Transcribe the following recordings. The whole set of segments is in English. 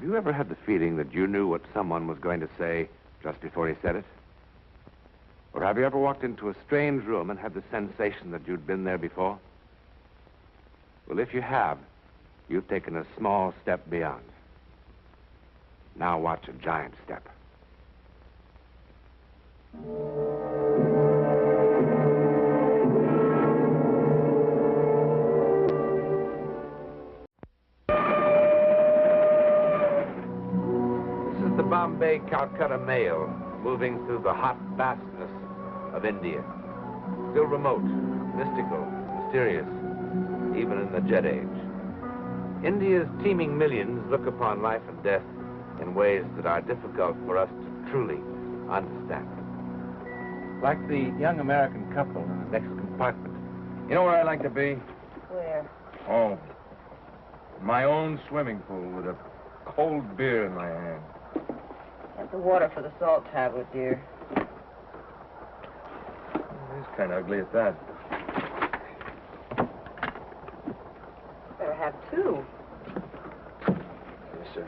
Have you ever had the feeling that you knew what someone was going to say just before he said it? Or have you ever walked into a strange room and had the sensation that you'd been there before? Well, if you have, you've taken a small step beyond. Now watch a giant step. This is the Bombay-Calcutta mail moving through the hot vastness of India. Still remote, mystical, mysterious, even in the jet age. India's teeming millions look upon life and death in ways that are difficult for us to truly understand. Like the young American couple in the next compartment. You know where I'd like to be? Where? Home. My own swimming pool with a cold beer in my hand. Get the water for the salt tablet, dear. It's kind of ugly at that. Better have two. Yes, sir.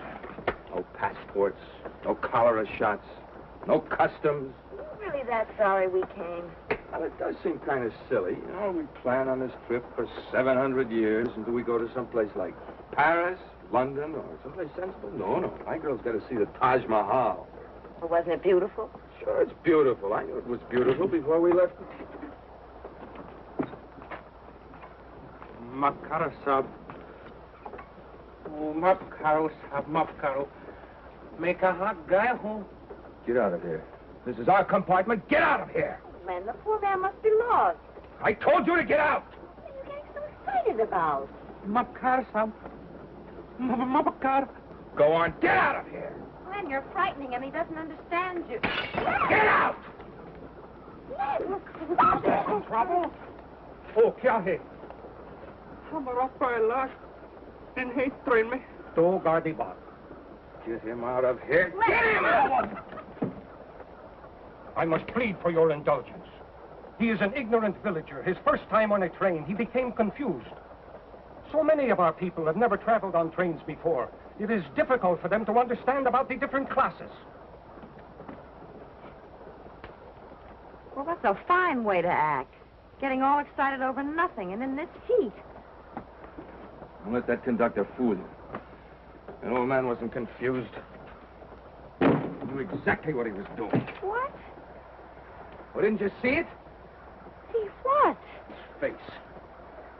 No passports, no cholera shots, no customs. Really that sorry we came? Well, it does seem kind of silly. You know, we plan on this trip for 700 years until we go to someplace like Paris, London, or someplace sensible. No. My girl's got to see the Taj Mahal. Well, wasn't it beautiful? Sure, it's beautiful. I knew it was beautiful before we left. माफ करो साहब वो माफ करो साहब माफ करो मैं कहाँ गया हूँ Get out of here. This is our compartment. Get out of here. Man, the poor man must be lost. I told you to get out. What are you getting so excited about? माफ करो साहब माफ करो Go on. Get out of here. Glenn, you're frightening him. He doesn't understand you. Get out. Glenn, stop it! trouble ओ क्या है हमारा पहला दिन है ट्रेन में दो गाड़ी बाहर Get him out of here. Glenn. Get him out. I must plead for your indulgence. He is an ignorant villager. His first time on a train, he became confused. So many of our people have never traveled on trains before. It is difficult for them to understand about the different classes. Well, that's a fine way to act. Getting all excited over nothing and in this heat. Don't let that conductor fool you. The old man wasn't confused. He knew exactly what he was doing. What? Well, didn't you see it? See what? His face.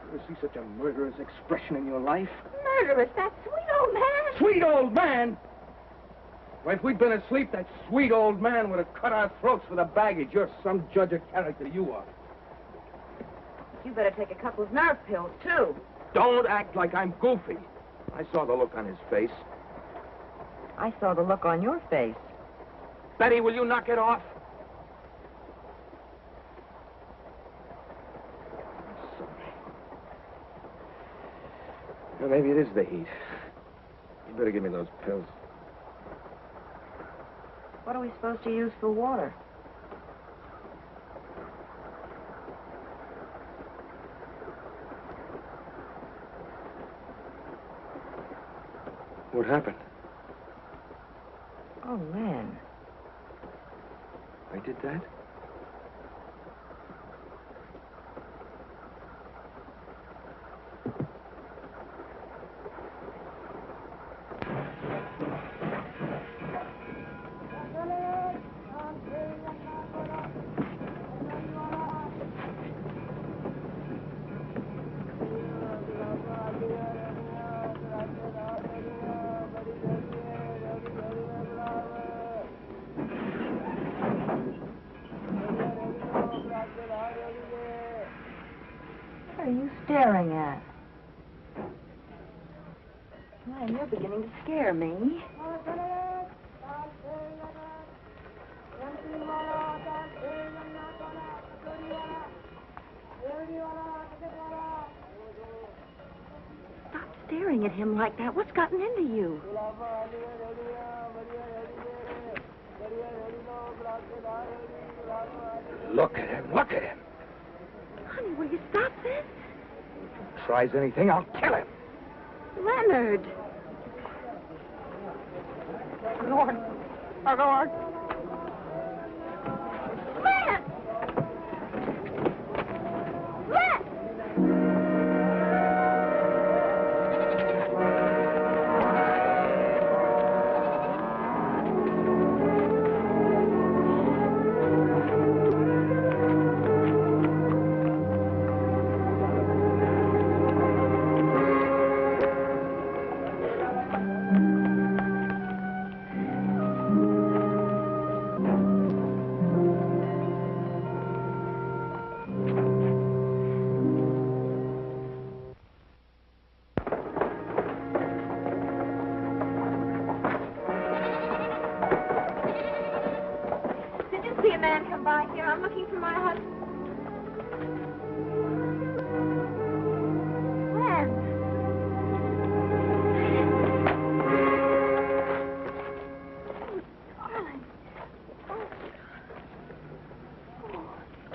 You ever see such a murderous expression in your life? Murderous, that sweet old man. Sweet old man! Well, if we'd been asleep, that sweet old man would have cut our throats for the baggage. You're some judge of character, you are. You better take a couple of nerve pills, too. Don't act like I'm goofy. I saw the look on his face. I saw the look on your face. Betty, will you knock it off? I'm sorry. Well, maybe it is the heat. You better give me those pills. What are we supposed to use for water? What happened? Oh, man. I did that? What are you staring at? Man, you're beginning to scare me. Stop staring at him like that. What's gotten into you? Look at him. Look at him. Honey, will you stop this? Tries anything, I'll kill him. Leonard. Our Lord. Len! Len! Did you see a man come by here? I'm looking for my husband. Len. Oh, darling.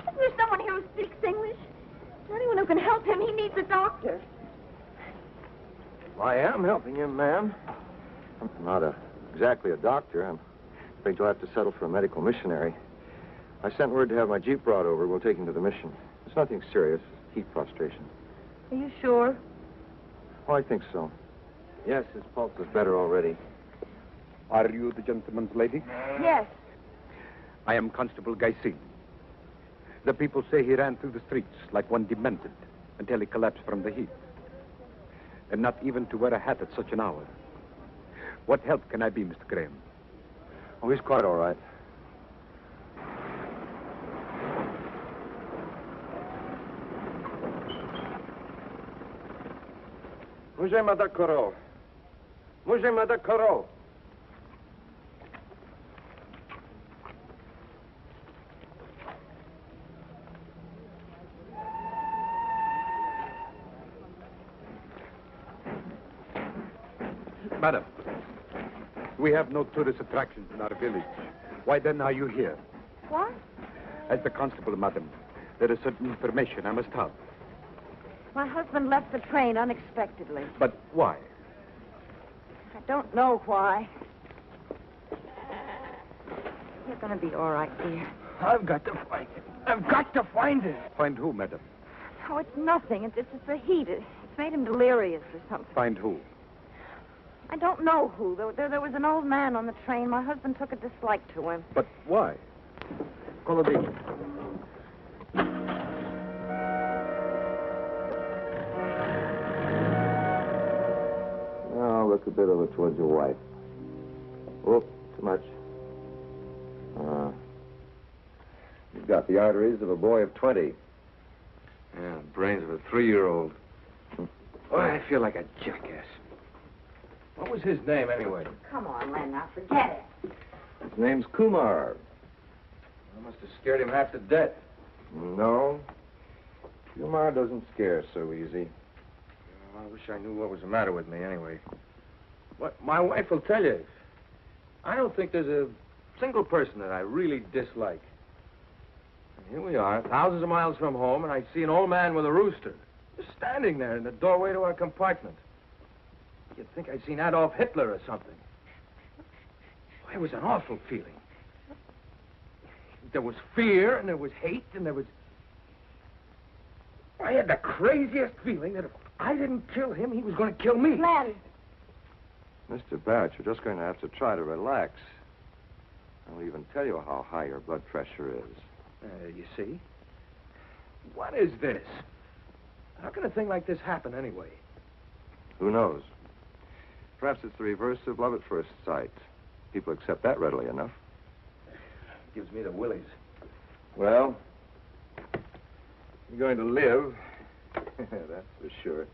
Isn't there someone here who speaks English? Anyone who can help him? He needs a doctor. I am helping him, ma'am. I'm not exactly a doctor. I'm afraid you'll have to settle for a medical missionary. I sent word to have my Jeep brought over. We'll take him to the mission. It's nothing serious. Heat prostration. Are you sure? Oh, I think so. Yes, his pulse is better already. Are you the gentleman's lady? Yes. I am Constable Guysin. The people say he ran through the streets like one demented until he collapsed from the heat. And not even to wear a hat at such an hour. What help can I be, Mr. Graham? Oh, he's quite all right. Můžeme da korol. Můžeme da korol. Madam, we have no tourist attractions in our village. Why then are you here? What? As the constable, madam, there is certain information I must have. My husband left the train unexpectedly. But why? I don't know why. You're going to be all right, dear. I've got to find it. I've got to find it. Find who, madam? Oh, it's nothing. It's the heat. It's made him delirious or something. Find who? I don't know who. There was an old man on the train. My husband took a dislike to him. But why? Colodine. Now, look a bit over towards your wife. Oh, too much. You've got the arteries of a boy of 20. Yeah, brains of a 3-year-old. Oh, I feel like a jackass. What was his name, anyway? Come on, Len, now forget it. His name's Kumar. I must have scared him half to death. No. Kumar doesn't scare so easy. I wish I knew what was the matter with me, anyway. What my wife will tell you. I don't think there's a single person that I really dislike. And here we are, thousands of miles from home, and I see an old man with a rooster just standing there in the doorway to our compartment. You'd think I'd seen Adolf Hitler or something. It was an awful feeling. There was fear, and there was hate, and there was... I had the craziest feeling that if I didn't kill him, he was going to kill me. Len. Mr. Barrett, you're just going to have to try to relax. I'll even tell you how high your blood pressure is. You see? What is this? How can a thing like this happen anyway? Who knows? Perhaps it's the reverse of love at first sight. People accept that readily enough. Gives me the willies. Well, you're going to live. That's for sure.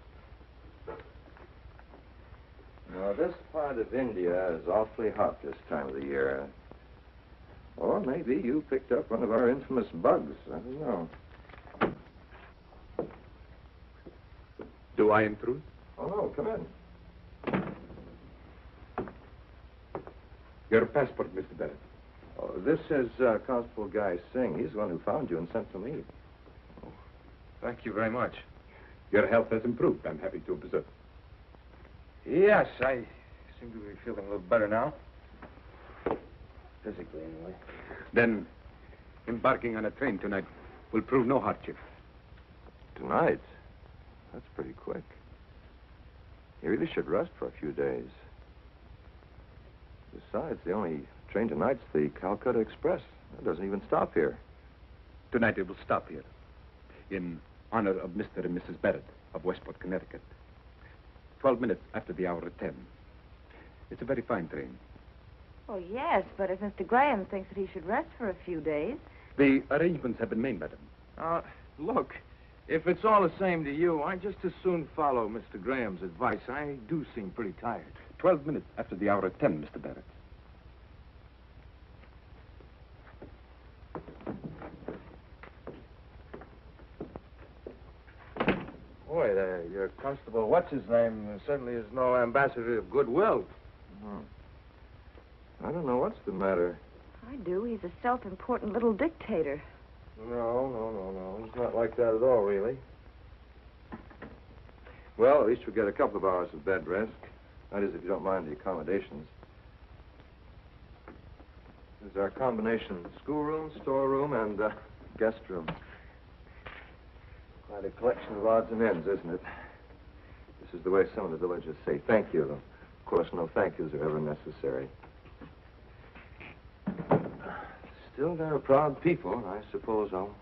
Now, this part of India is awfully hot this time of the year. Or maybe you picked up one of our infamous bugs. I don't know. Do I intrude? Oh, no, come in. Your passport, Mr. Barrett. Oh, this is Constable Guy Singh. He's the one who found you and sent for me. Thank you very much. Your health has improved, I'm happy to observe. Yes, I seem to be feeling a little better now. physically, anyway. Then, embarking on a train tonight will prove no hardship. Tonight? That's pretty quick. You really should rest for a few days. Besides, the only train tonight's the Calcutta Express. It doesn't even stop here. Tonight it will stop here, in honor of Mr. and Mrs. Barrett of Westport, Connecticut. 12 minutes after the hour of 10. It's a very fine train. Oh, yes, but if Mr. Graham thinks that he should rest for a few days... The arrangements have been made, madam. Look, if it's all the same to you, I just as soon follow Mr. Graham's advice. I do seem pretty tired. 12 minutes after the hour of 10, Mr. Barrett. Boy, your constable, what's-his-name, certainly is no ambassador of goodwill. I don't know what's the matter. I do. He's a self-important little dictator. No. He's not like that at all, really. Well, at least we'll get a couple of hours of bed rest. That is, if you don't mind the accommodations. There's our combination schoolroom, storeroom, and guest room. Quite a collection of odds and ends, isn't it? This is the way some of the villagers say thank you. Of course, no thank yous are ever necessary. Still, they're a proud people, and I suppose I'll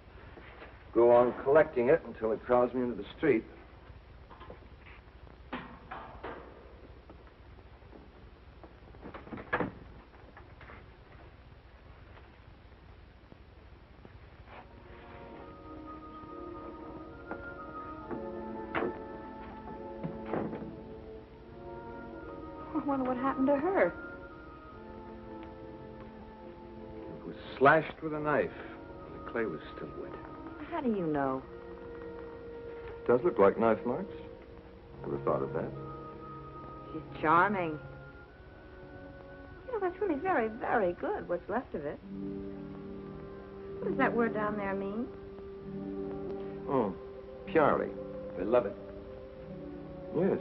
go on collecting it until it crowds me into the street. I wonder what happened to her. It was slashed with a knife, and the clay was still wet. How do you know? It does look like knife marks. Never thought of that. She's charming. You know, that's really very, very good, what's left of it. What does that word down there mean? Oh, purely. Beloved. Yes.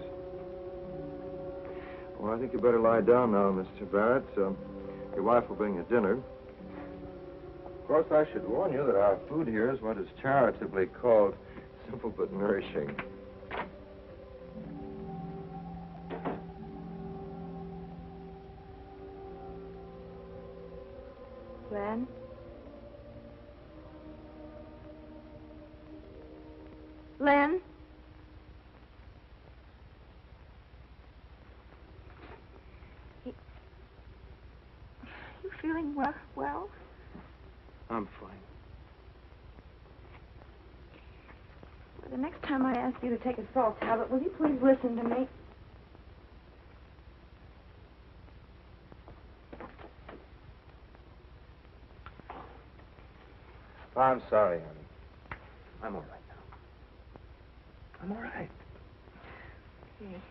Well, I think you better lie down now, Mr. Barrett. Your wife will bring you dinner. Of course, I should warn you that our food here is what is charitably called simple but nourishing. Len? Len? You feeling well? I'm fine. Well, the next time I ask you to take a salt tablet, will you please listen to me? I'm sorry, honey. I'm all right now. I'm all right. Okay.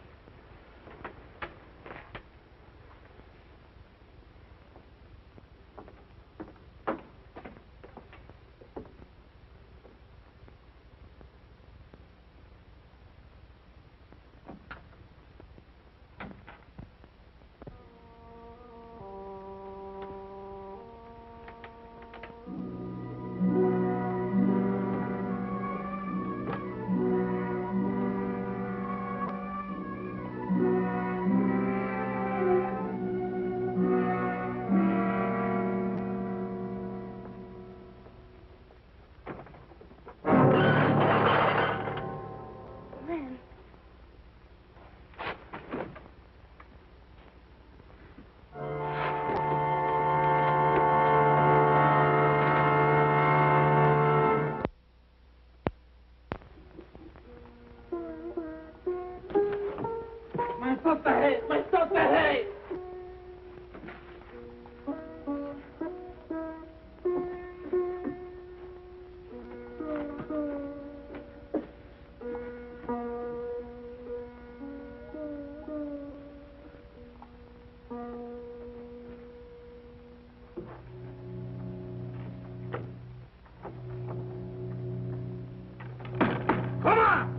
Come on!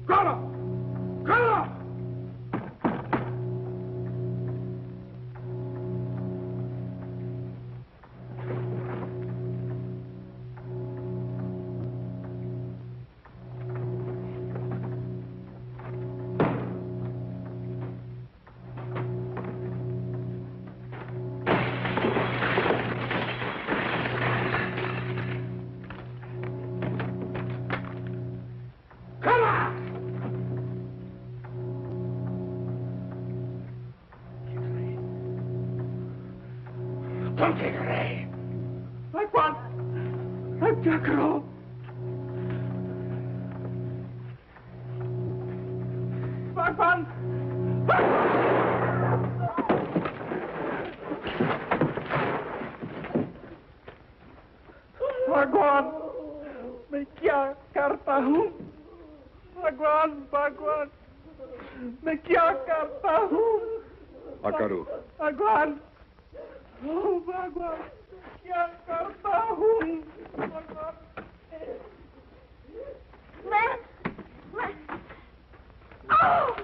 Grown up! Don't take Ray. Bhagwan. Rajja karo. Bhagwan. भगवान मैं क्या करता हूँ भगवान भगवान मैं क्या करता हूँ Akaru. भगवान ओ भगवान क्या करता हूँ भगवान Len! Oh!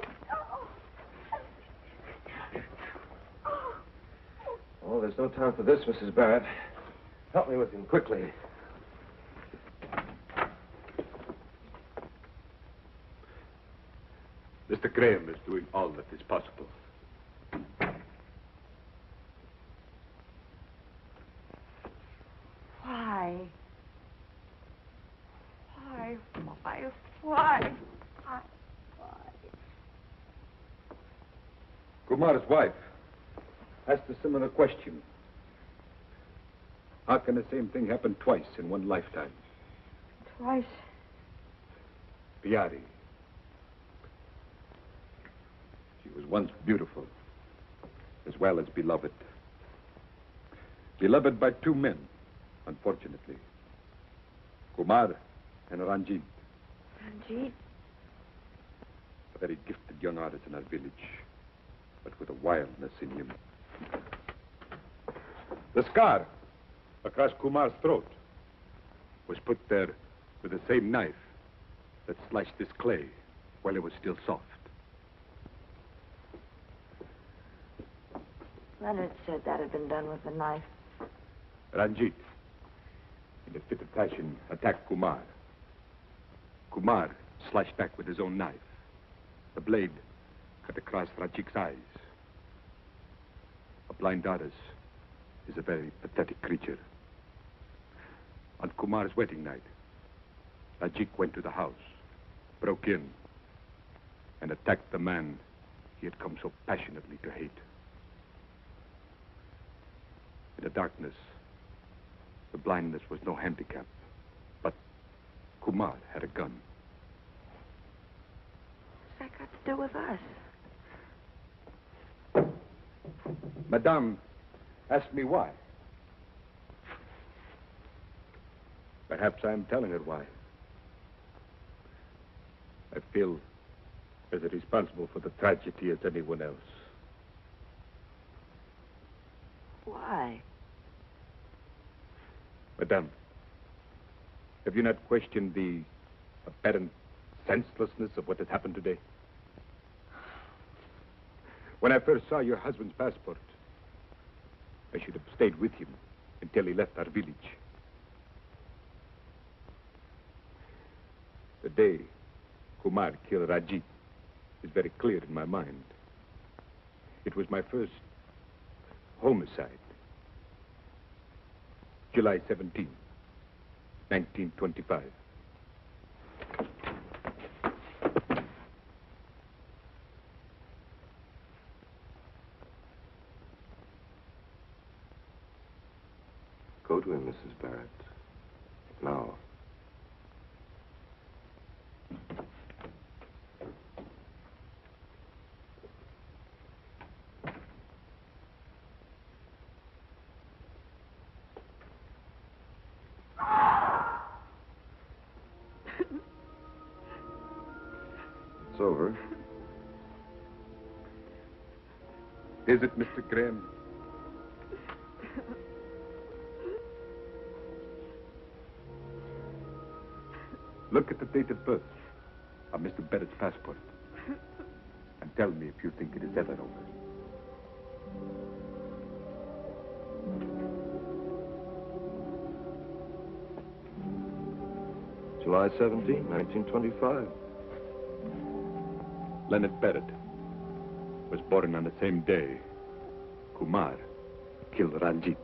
Oh, there's no time for this, Mrs. Barrett. Help me with him quickly. Mr. Graham is doing all that is possible. Why? Why? Why? Why? Kumar's wife asked a similar question. How can the same thing happen twice in one lifetime? Twice. Bihari. She was once beautiful, as well as beloved. Beloved by two men, unfortunately. Kumar and Ranjit. Ranjit? A very gifted young artist in our village, but with a wildness in him. The scar across Kumar's throat was put there with the same knife that sliced this clay while it was still soft. Leonard said that had been done with a knife. Ranjit, in a fit of passion, attacked Kumar. Kumar slashed back with his own knife. The blade cut across Ranjit's eyes. A blind artist is a very pathetic creature. On Kumar's wedding night, Ranjit went to the house, broke in, and attacked the man he had come so passionately to hate. In the darkness, the blindness was no handicap, but Kumar had a gun. What's that got to do with us? Madame asked me why. Perhaps I'm telling her why. I feel as irresponsible for the tragedy as anyone else. Why? Madame, have you not questioned the apparent senselessness of what has happened today? When I first saw your husband's passport, I should have stayed with him until he left our village. The day Kumar killed Ranjit is very clear in my mind. It was my first homicide. July 17, 1925. Go to him, Mrs. Barrett. Now. It's over. Is it, Mr. Graham? Look at the date of birth of Mr. Barrett's passport and tell me if you think it is ever over. July 17, 1925. Leonard Barrett was born on the same day Kumar killed Ranjit.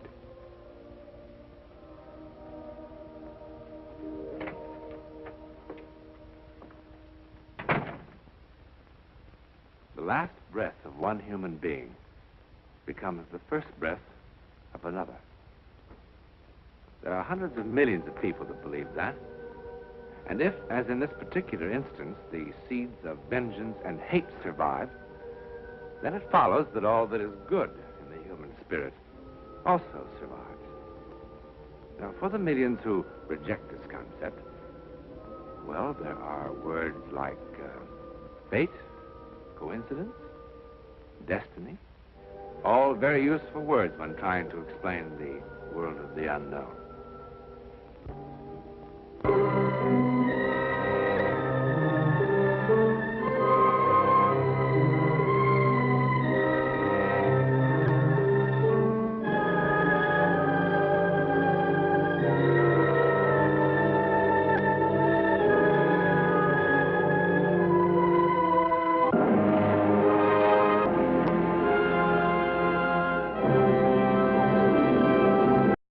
The last breath of one human being becomes the first breath of another. There are hundreds of millions of people that believe that. And if, as in this particular instance, the seeds of vengeance and hate survive, then it follows that all that is good in the human spirit also survives. Now, for the millions who reject this concept, well, there are words like fate, coincidence, destiny, all very useful words when trying to explain the world of the unknown.